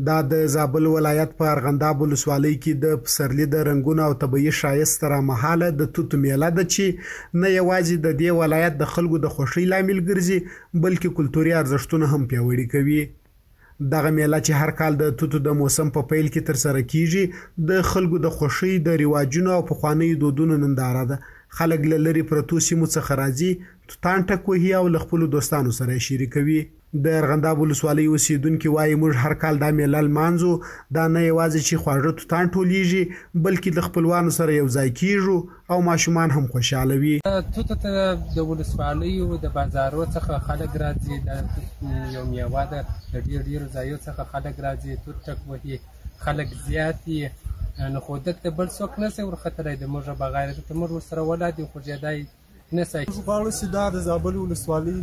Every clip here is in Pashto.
دا د زابل ولایت په ارغنداب ولسوالۍ کې د پسرلي د رنګونو او طبیعي ښایست سره مهاله د توتو میله ده چې نه یوازې د دې ولایت د خلکو د خوښۍ لامل ګرځي بلکې کلتوري ارزښتونه هم پیاوړي کوي. دغه میله چې هر کال د توتو د موسم په پیل کې ترسره کیږي د خلکو د خوښۍ د رواجونو او پخوانیو دودونو ننداره ده. خلک له لرې پرتو سیمو څخه راځي، توتان ټکوهي او له خپلو دوستانو سره یې شریکوي. د ارغنداب ولسوالۍ اوسیدونکي وایي موږ هر کال دا میله لمانځو. دا نه یوازې چې خواږه توتان ټولیږي بلکې د خپلوانو سره یو ځای کیږو او ماشومان هم خوشحاله وي. توتو ته د ولسوالیو د بازارو څخه خلک راځي، د یو میوه ده، د ډېرو ځایو څخه خلک راځي، توت ټکوهي، خلک زیات دي. نو خو دلته بل څوک نشي ورختلی د موږ بغیر دلته موږ ورسره ولاړ یو، خوږېدی نشي. موږ غواړو چې دا د زابل ولسوالۍ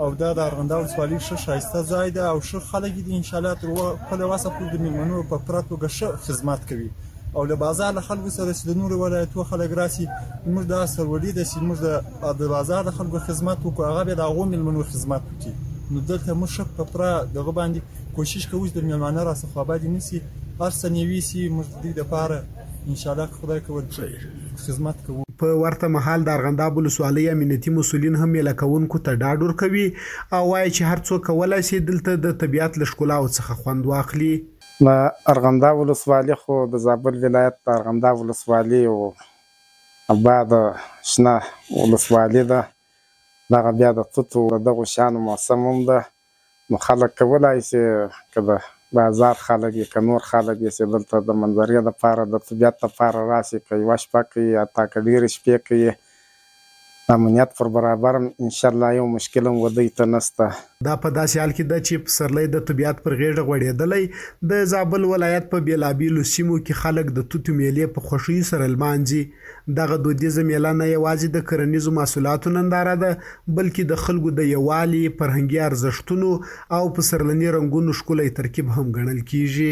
او دا د ارغنداب ولسوالۍ ښه ښایسته ځای ده او ښه خلک دي انشاءالله تر خپله وسه پورې د مېلمنو په پوره توګه ښه خدمت کوي او له بازار له خلکو سره چې د نورو ولایتو خلک راسي موږ دا سرولي ده چې موږ د بازار د خلکو خدمت وکړو، هغه بیا د هغو مېلمنو خدمت وکړي. نو دلته موږ ښه په پوره دغه باندې کوشش کوو چې د مېلمانه راڅخه ابادې نه سي، هر څه نیوي سي، موږ د دوی دپاره انشاءالله خدای کول خدمت کوو. په ورته مهال د ارغنداب ولسوالۍ امنیتي مسؤلین هم میله کوونکو ته ډاډ ورکوي او وایي چې هر څوک کولی شي دلته د طبیعت له ښکلاو څخه خوند واخلي. د ارغنداب ولسوالۍ خو د زابل ولایت د ارغنداب ولسوالۍ او آباد شنه ولسوالۍ ده. دغه بیا د توتو د دغو شیانو موسم هم ده. نو خلک کولی شي که د بازار خلک یې که نور خلک یې چې دلته د منظرې دپاره د طبیعت دپاره راشي، که یوه شپه کوي حتی که ډېرې شپې کوي، د امنیت پر برابر انشاءالله یو مشکل هم ودوی ته نشته. دا په داسې حال کې ده چې پسرلی د طبیعت پر غېږه غوړېدلی. د زابل ولایت په بېلابېلو سیمو کې خلک د توتو میلې په خوښۍ سره لمانځي. دغه دودیزه میله نه یوازې د کرنیزو محصولاتو ننداره ده بلکې د خلکو د یووالي، فرهنګي ارزښتونو او پسرلني رنګونو ښکلی ترکیب هم ګڼل کیږي.